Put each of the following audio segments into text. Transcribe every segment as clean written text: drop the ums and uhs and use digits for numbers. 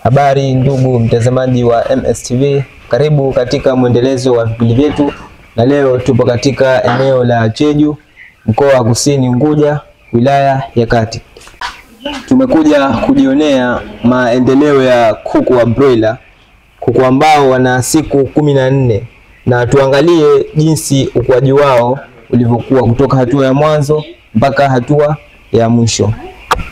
Habari ndugu mtazamaji wa MSTV, karibu katika mwendelezo wa vipindi vyetu, na leo tupo katika eneo la Cheju, mkoa wa Kusini Unguja, wilaya ya Kati. Tumekuja kujionea maendeleo ya kuku wa broiler, kuku ambao wana siku 14, na tuangalie jinsi ukuaji wao ulivyokuwa kutoka hatua ya mwanzo mpaka hatua ya mwisho.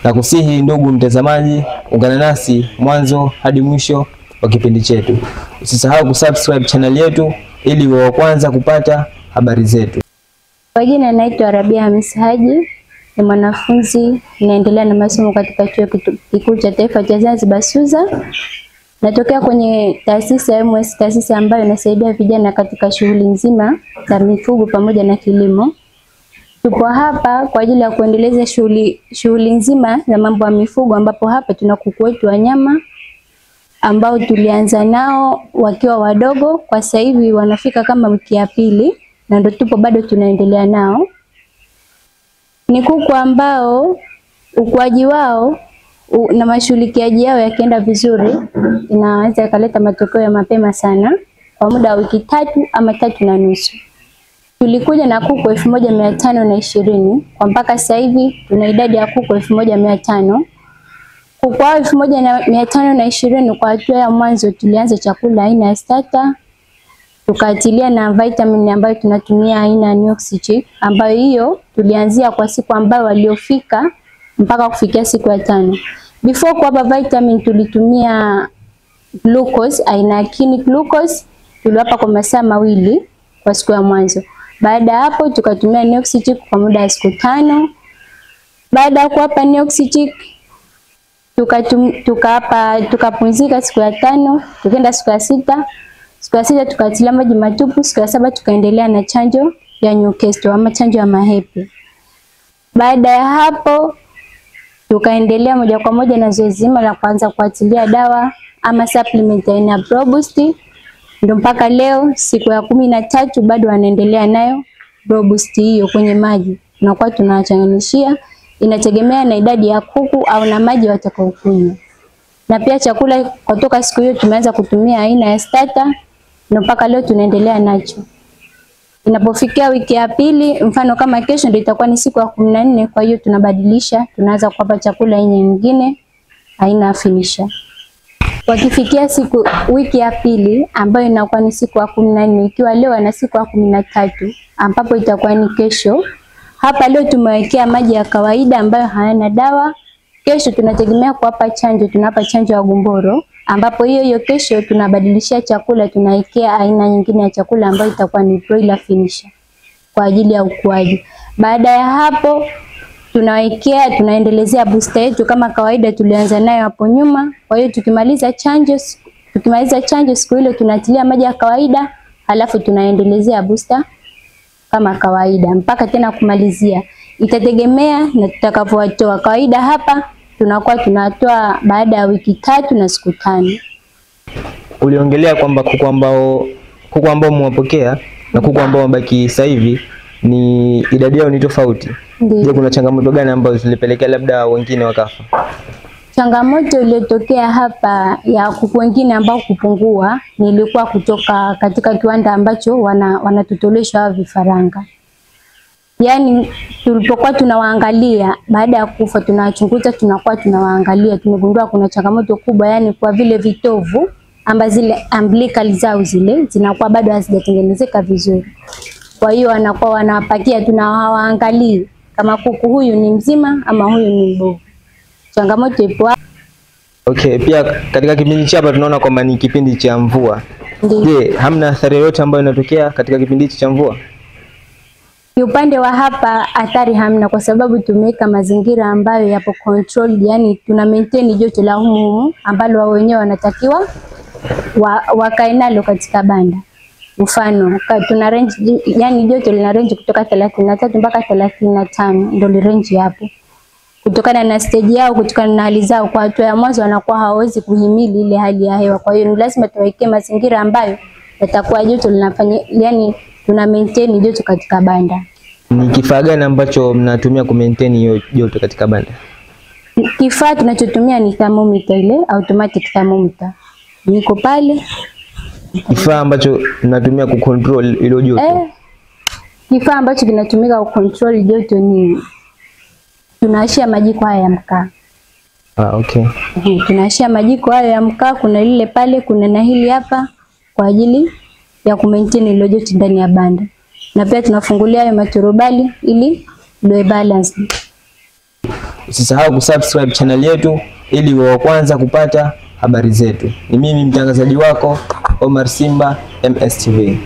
Na kusihi ndugu mtazamaji, ungana nasi mwanzo hadi mwisho wa kipindi chetu. Usisahau kusubscribe channel yetu ili uwe wa kwanza kupata habari zetu. Kwa jina naitwa Rabia Hamisi Haji, ni mwanafunzi naendelea na masomo katika Chuo Kikuu cha Taifa cha Zanzibar SUZA. Natokea kwenye taasisi ya MS, taasisi ambayo inasaidia vijana katika shughuli nzima za mifugo pamoja na kilimo. Tupo hapa kwa ajili ya kuendeleza shughuli nzima za mambo ya mifugo, ambapo hapa tuna kuku wetu wa nyama ambao tulianza nao wakiwa wadogo, kwa sasa hivi wanafika kama wiki ya pili na ndio tupo bado tunaendelea nao. Ni kuku ambao ukuaji wao na mashughulikiaji yao yakienda vizuri, inaweza ikaleta matokeo ya mapema sana kwa muda wa wiki 3 ama 3.5. Tulikuja na kuku 1520 kwa mpaka sasa hivi tuna idadi ya kuku 1500. Kuku hao 1520 kwa hatua ya mwanzo tulianza chakula aina ya starter, tukaatilia na vitamin ambayo tunatumia aina ya Nioxychic, ambayo hiyo tulianzia kwa siku ambayo waliofika mpaka kufikia siku ya 5. Before kuwapa vitamin tulitumia glucose aina ya Kini glucose, tuliwapa kwa masaa 2 kwa siku ya mwanzo. Baada ya hapo tukatumia Nioxychic kwa muda wa siku 5. Baada ya kuwapa Nioxychic tukapumzika siku ya 5, tukaenda siku ya 6. Siku ya 6 tukaatilia maji matupu, siku ya 7 tukaendelea na chanjo ya Newcastle ama chanjo ya mahepe. Baada ya hapo tukaendelea moja kwa moja na zoezi zima la kuanza kuatilia dawa ama supplement aina ya Proboost. Ndio mpaka leo siku ya 13 bado wanaendelea nayo Proboost hiyo kwenye maji. Tunakuwa tunawachanganyishia, inategemea na idadi ya kuku au na maji watakaokunywa. Na pia chakula kutoka siku hiyo tumeanza kutumia aina ya starter, ndio mpaka leo tunaendelea nacho. Inapofikia wiki ya pili, mfano kama kesho ndio itakuwa ni siku ya 14, kwa hiyo tunabadilisha, tunaanza kuwapa chakula aina nyingine aina ya finisher. Wakifikia wiki ya pili ambayo inakuwa ni siku ya 14, ikiwa leo ana siku ya 13 ambapo itakuwa ni kesho. Hapa leo tumewekea maji ya kawaida ambayo hayana dawa. Kesho tunategemea kuwapa chanjo, tunapa chanjo ya gumboro, ambapo hiyo kesho tunabadilishia chakula, tunawekea aina nyingine ya chakula ambayo itakuwa ni broiler finisher kwa ajili ya ukuaji. Baada ya hapo tunaendelezea booster yetu kama kawaida tulianza nayo hapo nyuma. Kwa hiyo tukimaliza chanjo siku ile tunatilia maji ya kawaida, halafu tunaendelezea booster kama kawaida mpaka tena kumalizia. Itategemea na tutakavyowatoa. Kawaida hapa tunakuwa tunatoa baada ya wiki 3 na siku 5. Uliongelea kwamba kuku ambao mwapokea na kuku ambao wabaki sasa hivi ni idadi yao ni tofauti. Je, kuna changamoto gani ambazo zilipelekea labda wengine wakafa? Changamoto iliyotokea hapa ya kuku wengine ambao kupungua nilikuwa kutoka katika kiwanda ambacho wanatutolesha vifaranga. Yaani tulipokuwa tunawaangalia baada ya kufa, tunawachunguza, tunakuwa tunawaangalia, tumegundua kuna changamoto kubwa, yani kwa vile vitovu amba zile umbilical zao zile zinakuwa bado hazijatengenezeka vizuri. Kwa hiyo wanakuwa wanapakia, tunawaangalia kama kuku huyu ni mzima ama huyu ni mbovu. Changamoto ipo. Okay, pia katika kipindi hapa tunaona kwamba ni kipindi cha mvua. Je, hamna athari yoyote ambayo inatokea katika kipindi cha mvua? Upande wa hapa athari hamna, kwa sababu tumeweka mazingira ambayo yapo control, yani tuna maintain joto la humu ambalo wao wenyewe wanatakiwa wakae nalo katika banda. Mfano tuna range, yani joto lina range kutoka 33 mpaka 35 ndio range hapo. Kutokana na stage yao, kutokana na hali zao, kwa hatua ya mwanzo wanakuwa hawawezi kuhimili ile hali ya hewa. Kwa hiyo ni lazima tuwekee mazingira ambayo yatakuwa joto linafanya, yani tuna maintain joto katika banda. Ni kifaa gani ambacho mnatumia ku maintain hiyo joto katika banda? Kifaa tunachotumia ni thermometer, ile automatic thermometer. Niko pale. Kifaa ambacho tunatumia kucontrol ile joto. Kifaa ambacho kinatumika kucontrol joto ni tunawashia majiko haya ya mkaa. Okay. Tunawashia majiko haya ya mkaa, kuna lile pale, kuna na hili hapa kwa ajili ya kumaintain ile joto ndani ya banda. Na pia tunafungulia hayo maturubali ili ndio balance. Usisahau kusubscribe channel yetu ili uwe wa kwanza kupata habari zetu. Ni mimi mtangazaji wako Omar Simba, MS TV.